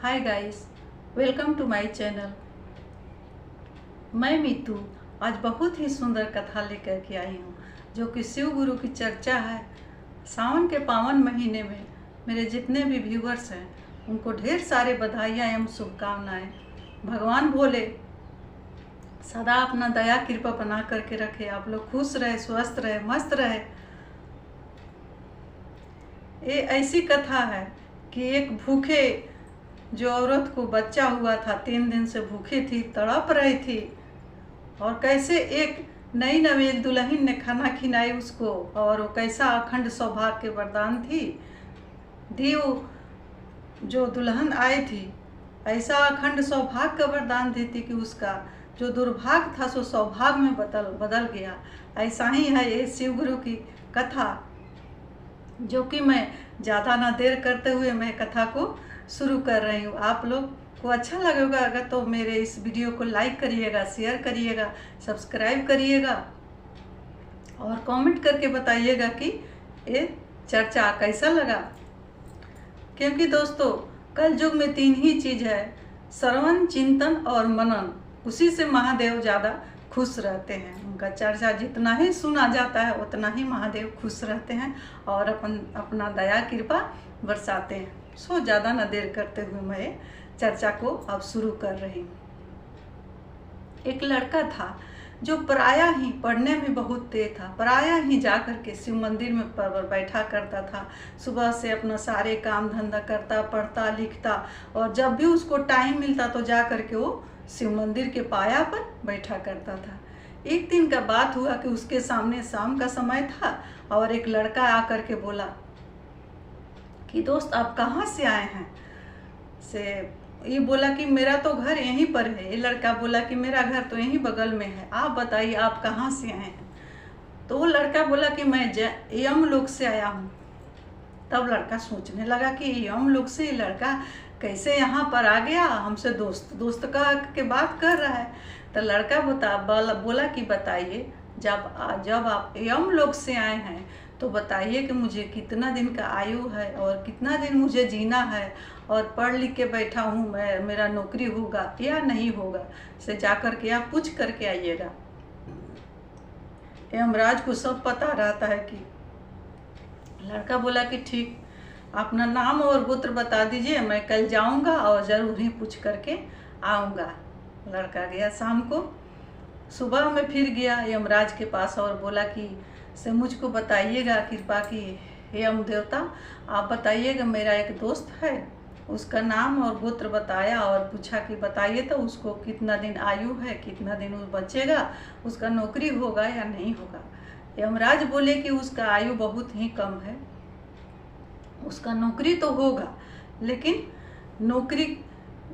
Hi guys, welcome to my channel. मैं मीतू आज बहुत ही सुंदर कथा लेकर के आई हूँ जो कि शिव गुरु की चर्चा है। सावन के पावन महीने में मेरे जितने भी व्यूवर्स हैं उनको ढेर सारे बधाइयाँ एवं शुभकामनाएं। भगवान भोले सदा अपना दया कृपा बना करके रखे, आप लोग खुश रहे, स्वस्थ रहे, मस्त रहे। ये ऐसी कथा है कि एक भूखे जो औरत को बच्चा हुआ था, 3 दिन से भूखी थी, तड़प रही थी, और कैसे एक नई नवेल दुल्हन ने खाना खिलाई उसको, और वो कैसा अखंड सौभाग्य के वरदान थी दी। जो दुल्हन आई थी ऐसा अखंड सौभाग्य का वरदान देती कि उसका जो दुर्भाग्य था सो सौभाग्य में बदल गया। ऐसा ही है ये शिव गुरु की कथा, जो कि मैं ज़्यादा ना देर करते हुए मैं कथा को शुरू कर रही हूँ। आप लोग को अच्छा लगेगा अगर तो मेरे इस वीडियो को लाइक करिएगा, शेयर करिएगा, सब्सक्राइब करिएगा और कमेंट करके बताइएगा कि ये चर्चा कैसा लगा। क्योंकि दोस्तों कल युग में 3 ही चीज़ है, श्रवण, चिंतन और मनन। उसी से महादेव ज़्यादा खुश रहते हैं। उनका चर्चा जितना ही सुना जाता है उतना ही महादेव खुश रहते हैं और अपना दया कृपा बरसाते हैं। सो ज़्यादा न देर करते हुए मैं चर्चा को अब शुरू कर रही हूँ। एक लड़का था जो प्रायः ही पढ़ने में बहुत तेज था। प्रायः ही जा कर के शिव मंदिर में बैठा करता था। सुबह से अपना सारे काम धंधा करता, पढ़ता, लिखता, और जब भी उसको टाइम मिलता तो जा कर के वो शिव मंदिर के पाया पर बैठा करता था। एक दिन का बात हुआ कि उसके सामने शाम का समय था और एक लड़का आकर के बोला कि दोस्त आप कहाँ से आए हैं। से ये बोला कि मेरा तो घर यहीं पर है। ये लड़का बोला कि मेरा घर तो यहीं बगल में है, आप बताइए आप कहाँ से आए हैं। तो वो लड़का बोला कि मैं यमलोक से आया हूँ। तब लड़का सोचने लगा कि यमलोक से ये लड़का कैसे यहाँ पर आ गया, हमसे दोस्त का के बात कर रहा है। तो लड़का बोला कि बताइए जब आप यमलोक से आए हैं तो बताइए कि मुझे कितना दिन का आयु है और कितना दिन मुझे जीना है, और पढ़ लिख के बैठा हूँ मैं, मेरा नौकरी होगा या नहीं होगा, से जाकर के आप पूछ करके आइएगा। यमराज को सब पता रहता है कि लड़का बोला कि ठीक, अपना नाम और गोत्र बता दीजिए, मैं कल जाऊंगा और ज़रूर ही पूछ करके आऊँगा। लड़का गया शाम को। सुबह में फिर गया यमराज के पास और बोला कि से मुझको बताइएगा कृपा की यम देवता, आप बताइएगा मेरा एक दोस्त है, उसका नाम और गोत्र बताया और पूछा कि बताइए तो उसको कितना दिन आयु है, कितना दिन वो बचेगा, उसका नौकरी होगा या नहीं होगा। यमराज बोले कि उसका आयु बहुत ही कम है, उसका नौकरी तो होगा, लेकिन नौकरी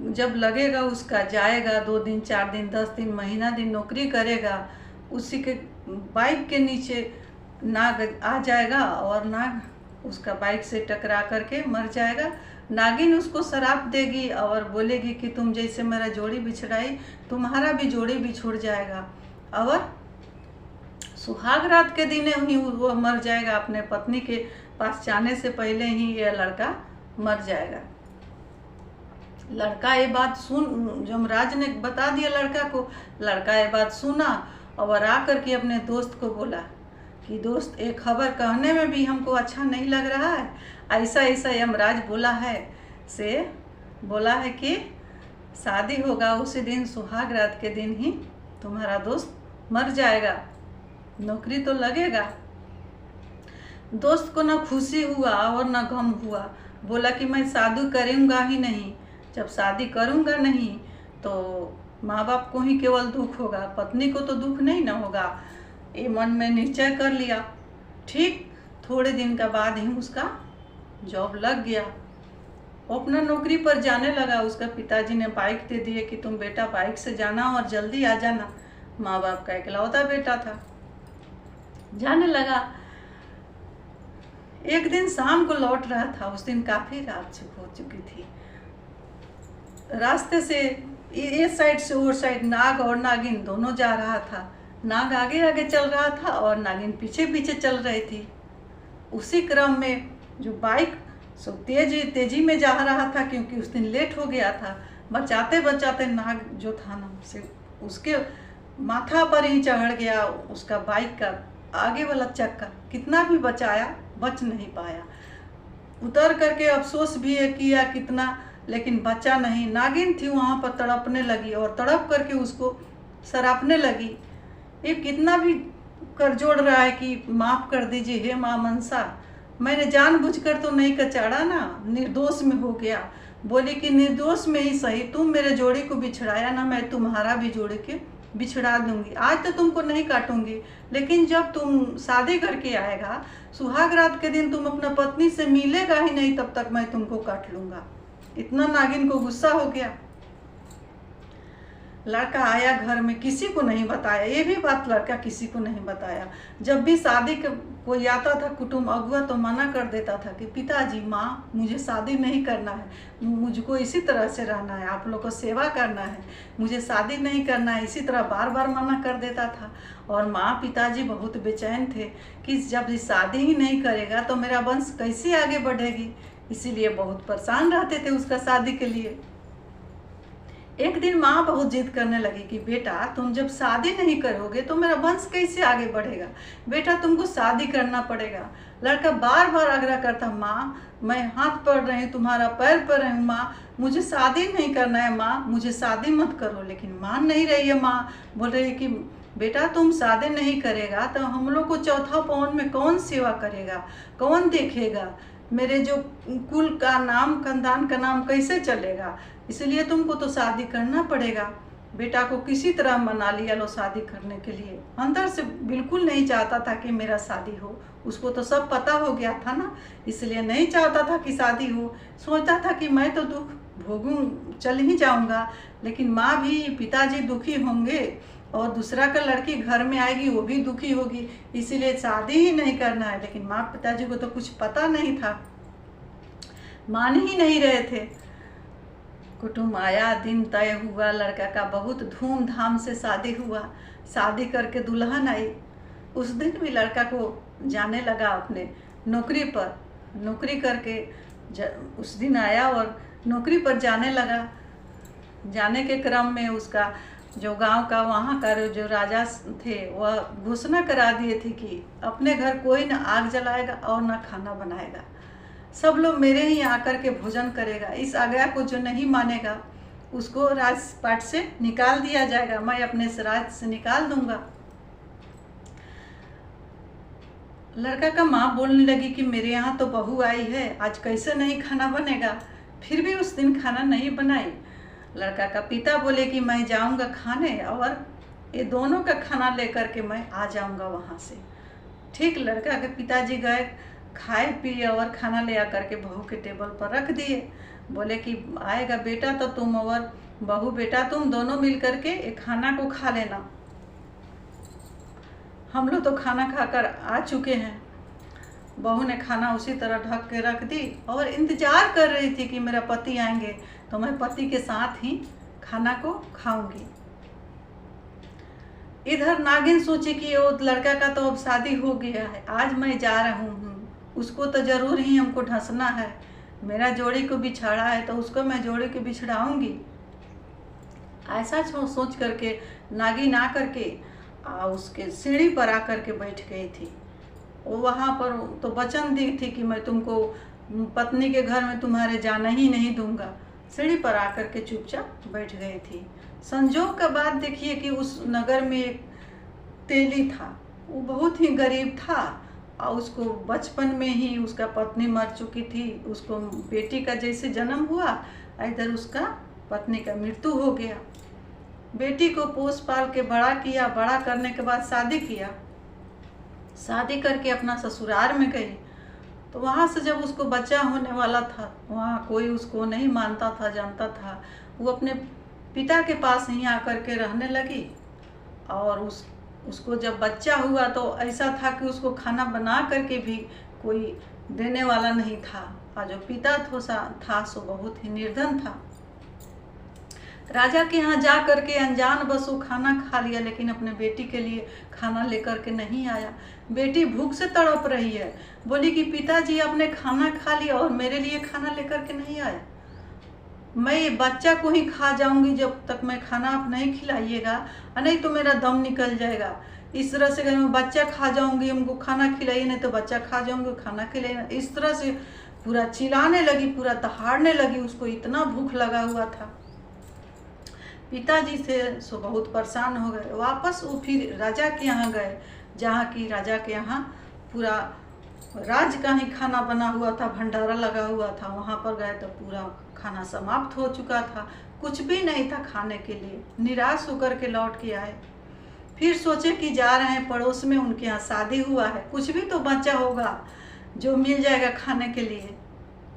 जब लगेगा उसका जाएगा, 2 दिन 4 दिन 10 दिन महीना दिन नौकरी करेगा, उसी के बाइक के नीचे नाग आ जाएगा और नाग उसका बाइक से टकरा करके मर जाएगा। नागिन उसको शराप देगी और बोलेगी कि तुम जैसे मेरा जोड़ी बिछड़ाई तुम्हारा भी जोड़ी बिछुड़ जाएगा, और सुहाग रात के दिन ही वो मर जाएगा। अपने पत्नी के पास जाने से पहले ही यह लड़का मर जाएगा। लड़का ये बात सुन, यमराज ने बता दिया लड़का को। लड़का ये बात सुना और आकर के अपने दोस्त को बोला कि दोस्त एक खबर कहने में भी हमको अच्छा नहीं लग रहा है, ऐसा ऐसा यमराज बोला है। से बोला है कि शादी होगा उसी दिन, सुहाग रात के दिन ही तुम्हारा दोस्त मर जाएगा, नौकरी तो लगेगा। दोस्त को ना खुशी हुआ और ना गम हुआ। बोला कि मैं शादी करूँगा ही नहीं, जब शादी करूँगा नहीं तो माँ बाप को ही केवल दुख होगा, पत्नी को तो दुख नहीं ना होगा। ये मन में निश्चय कर लिया। ठीक थोड़े दिन का बाद ही उसका जॉब लग गया, वो अपना नौकरी पर जाने लगा। उसका पिताजी ने बाइक दे दिए कि तुम बेटा बाइक से जाना और जल्दी आ जाना। माँ बाप का इकलौता बेटा था, जाने लगा। एक दिन शाम को लौट रहा था, उस दिन काफ़ी रात हो चुकी थी। रास्ते से ये साइड से वो साइड नाग और नागिन दोनों जा रहा था। नाग आगे आगे चल रहा था और नागिन पीछे पीछे चल रही थी। उसी क्रम में जो बाइक सो तेजी में जा रहा था, क्योंकि उस दिन लेट हो गया था। बचाते बचाते नाग जो था ना से उसके माथा पर ही चढ़ गया, उसका बाइक का आगे वाला चक्का। कितना भी बचाया, बच नहीं पाया। उतर करके अफसोस भी किया कितना, लेकिन बचा नहीं। नागिन थी वहाँ पर, तड़पने लगी और तड़प करके उसको सरापने लगी। ये कितना भी कर जोड़ रहा है कि माफ़ कर दीजिए हे माँ मनसा, मैंने जानबूझकर तो नहीं कचाड़ा ना, निर्दोष में हो गया। बोली कि निर्दोष में ही सही, तुम मेरे जोड़ी को बिछड़ाया ना, मैं तुम्हारा भी जोड़ी के बिछड़ा दूंगी। आज तो तुमको नहीं काटूंगी, लेकिन जब तुम शादी करके आएगा, सुहाग रात के दिन तुम अपना पत्नी से मिलेगा ही नहीं, तब तक मैं तुमको काट लूंगा। इतना नागिन को गुस्सा हो गया। लड़का आया घर में, किसी को नहीं बताया। ये भी बात लड़का किसी को नहीं बताया। जब भी शादी के कोई आता था कुटुंब अगुआ, तो मना कर देता था कि पिताजी माँ मुझे शादी नहीं करना है, मुझको इसी तरह से रहना है, आप लोग को सेवा करना है, मुझे शादी नहीं करना है। इसी तरह बार बार मना कर देता था। और माँ पिताजी बहुत बेचैन थे कि जब शादी ही नहीं करेगा तो मेरा वंश कैसे आगे बढ़ेगी। इसीलिए बहुत परेशान रहते थे उसका शादी के लिए। एक दिन माँ बहुत जिद करने लगी कि बेटा तुम जब शादी नहीं करोगे तो मेरा वंश कैसे आगे बढ़ेगा, बेटा तुमको शादी करना पड़ेगा। लड़का बार बार आग्रह करता, माँ मैं हाथ पड़ रही हूँ, तुम्हारा पैर पड़ रही हूँ माँ, मुझे शादी नहीं करना है माँ, मुझे शादी मत करो। लेकिन मान नहीं रही है माँ। बोल रही है कि बेटा तुम शादी नहीं करेगा तो हम लोग को चौथा पौन में कौन सेवा करेगा, कौन देखेगा, मेरे जो कुल का नाम, खानदान का नाम कैसे चलेगा। इसलिए तुमको तो शादी करना पड़ेगा। बेटा को किसी तरह मना लिया लो शादी करने के लिए। अंदर से बिल्कुल नहीं चाहता था कि मेरा शादी हो, उसको तो सब पता हो गया था ना, इसलिए नहीं चाहता था कि शादी हो। सोचता था कि मैं तो दुख भोगूं, चल ही जाऊंगा, लेकिन माँ भी पिताजी दुखी होंगे और दूसरा का लड़की घर में आएगी वो भी दुखी होगी, इसीलिए शादी ही नहीं करना है। लेकिन माँ पिताजी को तो कुछ पता नहीं था, मान ही नहीं रहे थे। कुटुंब आया, दिन तय हुआ, लड़का का बहुत धूमधाम से शादी हुआ। शादी करके दुल्हन आई। उस दिन भी लड़का को जाने लगा अपने नौकरी पर। नौकरी करके उस दिन आया और नौकरी पर जाने लगा। जाने के क्रम में उसका जो गांव का वहाँ का जो राजा थे वह घोषणा करा दिए थे कि अपने घर कोई न आग जलाएगा और न खाना बनाएगा, सब लोग मेरे ही आकर के भोजन करेगा। इस आज्ञा को जो नहीं मानेगा उसको राजपाट से निकाल दिया जाएगा, मैं अपने राज से निकाल दूंगा। लड़का का माँ बोलने लगी कि मेरे यहाँ तो बहू आई है, आज कैसे नहीं खाना बनेगा। फिर भी उस दिन खाना नहीं बनाई। लड़का का पिता बोले कि मैं जाऊंगा खाने और ये दोनों का खाना लेकर के मैं आ जाऊंगा वहाँ से। ठीक लड़का के पिताजी गए, खाए पिए और खाना ले आकर के बहू के टेबल पर रख दिए। बोले कि आएगा बेटा तो तुम और बहू बेटा तुम दोनों मिल करके एक खाना को खा लेना, हम लोग तो खाना खाकर आ चुके हैं। बहू ने खाना उसी तरह ढक के रख दी और इंतजार कर रही थी कि मेरा पति आएंगे तो मैं पति के साथ ही खाना को खाऊंगी। इधर नागिन सोची कि वो लड़का का तो अब शादी हो गया है, आज मैं जा रहा हूँ, उसको तो जरूर ही हमको ढसना है। मेरा जोड़ी को बिछड़ा है तो उसको मैं जोड़ी को बिछड़ाऊंगी। ऐसा सोच करके नागिन आ करके उसके सीढ़ी पर आकर के बैठ गई थी। वो वहाँ पर तो वचन दी थी कि मैं तुमको पत्नी के घर में तुम्हारे जाना ही नहीं दूंगा। सीढ़ी पर आकर के चुपचाप बैठ गई थी। संजोग का बात देखिए कि उस नगर में एक तेली था, वो बहुत ही गरीब था और उसको बचपन में ही उसका पत्नी मर चुकी थी। उसको बेटी का जैसे जन्म हुआ इधर उसका पत्नी का मृत्यु हो गया। बेटी को पोस पाल के बड़ा किया, बड़ा करने के बाद शादी किया। शादी करके अपना ससुराल में गई तो वहाँ से जब उसको बच्चा होने वाला था, वहाँ कोई उसको नहीं मानता था, जानता था। वो अपने पिता के पास ही आकर के रहने लगी और उसको जब बच्चा हुआ तो ऐसा था कि उसको खाना बना करके भी कोई देने वाला नहीं था और जो पिता था सो बहुत ही निर्धन था। राजा के यहाँ जा करके अनजान बस वो खाना खा लिया, लेकिन अपने बेटी के लिए खाना लेकर के नहीं आया। बेटी भूख से तड़प रही है, बोली कि पिताजी आपने खाना खा लिया और मेरे लिए खाना लेकर के नहीं आया। मैं ये बच्चा को ही खा जाऊंगी जब तक मैं खाना आप नहीं खिलाइएगा, नहीं तो मेरा दम निकल जाएगा। इस तरह से अगर मैं बच्चा खा जाऊंगी, हमको खाना खिलाइए, नहीं तो बच्चा खा जाऊंगी, खाना खिलाइए। इस तरह से पूरा चिल्लाने लगी, पूरा दहाड़ने लगी, उसको इतना भूख लगा हुआ था। पिताजी से सो बहुत परेशान हो गए। वापस वो फिर राजा के यहाँ गए, जहाँ की राजा के यहाँ पूरा राज का ही खाना बना हुआ था, भंडारा लगा हुआ था। वहाँ पर गए तो पूरा खाना समाप्त हो चुका था, कुछ भी नहीं था खाने के लिए। निराश होकर के लौट के आए। फिर सोचे कि जा रहे हैं पड़ोस में, उनके यहाँ शादी हुआ है, कुछ भी तो बचा होगा जो मिल जाएगा खाने के लिए,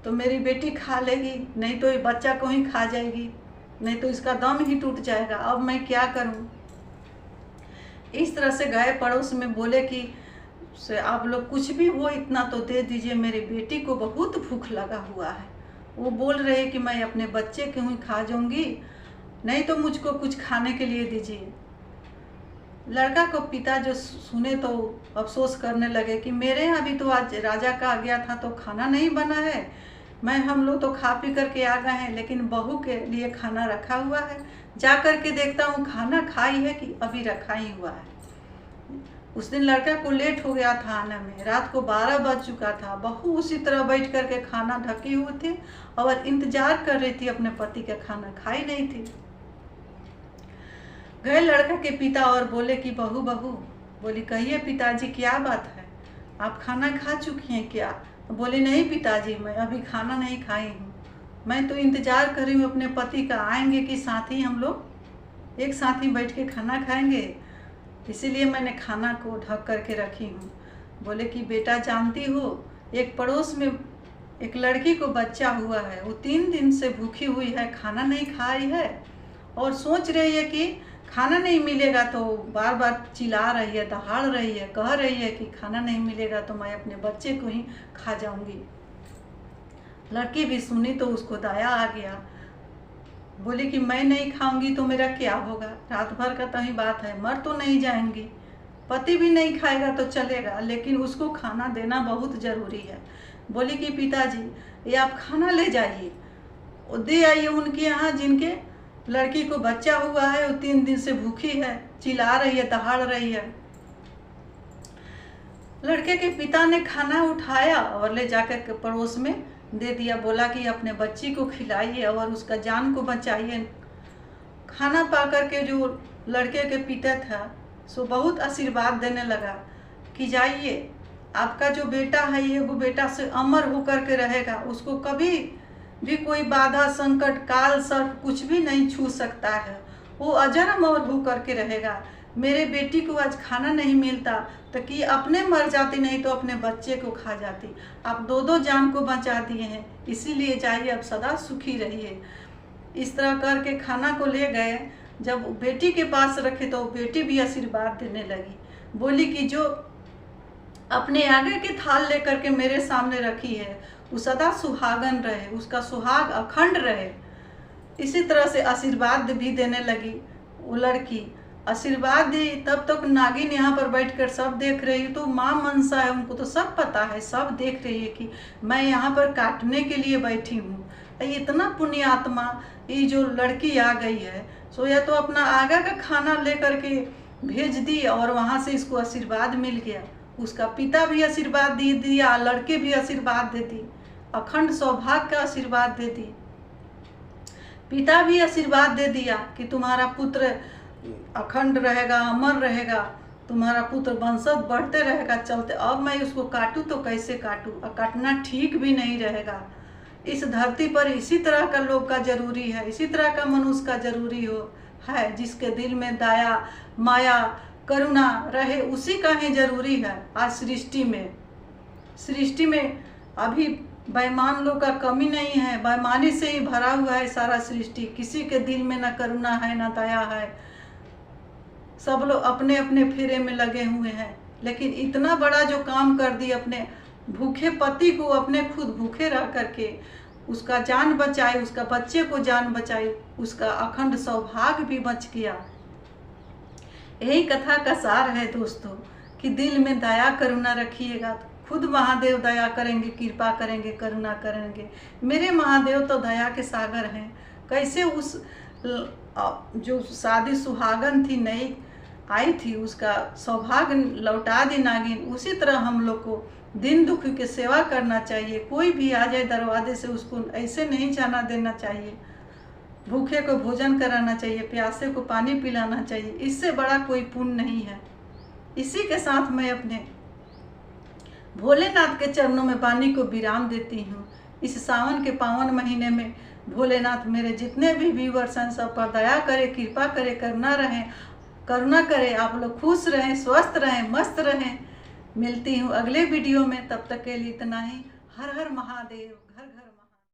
तो मेरी बेटी खा लेगी, नहीं तो ये बच्चा को ही खा जाएगी, नहीं तो इसका दम ही टूट जाएगा। अब मैं क्या करूं? इस तरह से गए पड़ोस में, बोले कि से आप लोग कुछ भी हो इतना तो दे दीजिए, मेरी बेटी को बहुत भूख लगा हुआ है। वो बोल रहे हैं कि मैं अपने बच्चे को ही खा जाऊंगी, नहीं तो मुझको कुछ खाने के लिए दीजिए। लड़का को पिता जो सुने तो अफसोस करने लगे कि मेरे यहाँ भी तो आज राजा का आ गया था तो खाना नहीं बना है, हम लोग तो खा पी करके आ गए हैं, लेकिन बहू के लिए खाना रखा हुआ है। जा कर के देखता हूँ खाना खाई है कि अभी रखा ही हुआ है। उस दिन लड़का को लेट हो गया था आने में, रात को 12 बज चुका था। बहू उसी तरह बैठ करके खाना ढकी हुए थे और इंतजार कर रही थी अपने पति का खाना, खाई नहीं थी। गए लड़का के पिता और बोले कि बहू बोली कहिए पिताजी क्या बात है, आप खाना खा चुकी हैं क्या? बोली नहीं पिताजी, मैं अभी खाना नहीं खाई हूँ, मैं तो इंतजार कर रही हूँ अपने पति का, आएंगे कि साथ ही हम लोग एक साथ ही बैठ के खाना खाएंगे, इसीलिए मैंने खाना को ढक करके रखी हूँ। बोले कि बेटा जानती हो, एक पड़ोस में एक लड़की को बच्चा हुआ है, वो 3 दिन से भूखी हुई है, खाना नहीं खाई है और सोच रही है कि खाना नहीं मिलेगा, तो बार बार चिल्ला रही है, दहाड़ रही है, कह रही है कि खाना नहीं मिलेगा तो मैं अपने बच्चे को ही खा जाऊंगी। लड़की भी सुनी तो उसको दया आ गया, बोली कि मैं नहीं खाऊंगी तो मेरा क्या होगा, रात भर का तो ही बात है, मर तो नहीं जाएंगी, पति भी नहीं खाएगा तो चलेगा, लेकिन उसको खाना देना बहुत ज़रूरी है। बोली कि पिताजी ये आप खाना ले जाइए, दे आइए उनके यहाँ जिनके लड़की को बच्चा हुआ है, वो 3 दिन से भूखी है, चिल्ला रही है, दहाड़ रही है। लड़के के पिता ने खाना उठाया और ले जाकर के पड़ोस में दे दिया। बोला कि अपने बच्ची को खिलाइए और उसका जान को बचाइए। खाना पा करके जो लड़के के पिता था सो बहुत आशीर्वाद देने लगा कि जाइए, आपका जो बेटा है ये वो बेटा से अमर होकर के रहेगा, उसको कभी भी कोई बाधा संकट काल सर्प कुछ भी नहीं छू सकता है, वो अजर अमर होकर के रहेगा। मेरे बेटी को आज खाना नहीं मिलता तो कि अपने मर जाती, नहीं तो अपने बच्चे को खा जाती। आप 2 जान को बचा दिए हैं, इसीलिए जाइए, अब सदा सुखी रहिए। इस तरह करके खाना को ले गए। जब बेटी के पास रखे तो बेटी भी आशीर्वाद देने लगी, बोली कि जो अपने आगे के थाल लेकर के मेरे सामने रखी है वो सदा सुहागन रहे, उसका सुहाग अखंड रहे। इसी तरह से आशीर्वाद भी देने लगी। वो लड़की आशीर्वाद दी, तब तक नागिन यहाँ पर बैठकर सब देख रही है। तो माँ मनसा है, उनको तो सब पता है, सब देख रही है कि मैं यहाँ पर काटने के लिए बैठी हूँ। इतना पुण्यात्मा ये जो लड़की आ गई है, सो या तो अपना आगा का खाना ले करके भेज दी और वहाँ से इसको आशीर्वाद मिल गया। उसका पिता भी आशीर्वाद दे दिया, लड़के भी आशीर्वाद दे दी, अखंड सौभाग्य का आशीर्वाद दे दी। पिता भी आशीर्वाद दे दिया कि तुम्हारा पुत्र अखंड रहेगा, अमर रहेगा, तुम्हारा पुत्र वंशज बढ़ते रहेगा चलते। अब मैं उसको काटूं तो कैसे काटूं, और काटना ठीक भी नहीं रहेगा। इस धरती पर इसी तरह का लोग का जरूरी है, इसी तरह का मनुष्य का जरूरी हो है, जिसके दिल में दया माया करुणा रहे, उसी का ही जरूरी है। आज सृष्टि में अभी बेईमान लोग का कमी नहीं है, बेईमानी से ही भरा हुआ है सारा सृष्टि। किसी के दिल में ना करुणा है ना दया है, सब लोग अपने अपने फेरे में लगे हुए हैं। लेकिन इतना बड़ा जो काम कर दी, अपने भूखे पति को अपने खुद भूखे रह करके उसका जान बचाई, उसका बच्चे को जान बचाई, उसका अखंड सौभाग्य भी बच गया। यही कथा का सार है दोस्तों, कि दिल में दया करुणा रखिएगा तो खुद महादेव दया करेंगे, कृपा करेंगे, करुणा करेंगे। मेरे महादेव तो दया के सागर हैं। कैसे उस जो शादी सुहागन थी, नई आई थी, उसका सौभाग्य लौटा दी नागिन, उसी तरह हम लोग को दिन दुखी की सेवा करना चाहिए। कोई भी आ जाए दरवाजे से उसको ऐसे नहीं जाना देना चाहिए। भूखे को भोजन कराना चाहिए, प्यासे को पानी पिलाना चाहिए। इससे बड़ा कोई पुण्य नहीं है। इसी के साथ मैं अपने भोलेनाथ के चरणों में वाणी को विराम देती हूँ। इस सावन के पावन महीने में भोलेनाथ मेरे जितने भी व्यूअर्स हैं सब पर दया करे, कृपा करे, करुणा करे। आप लोग खुश रहें, स्वस्थ रहें, मस्त रहें। मिलती हूँ अगले वीडियो में, तब तक के लिए इतना ही। हर हर महादेव।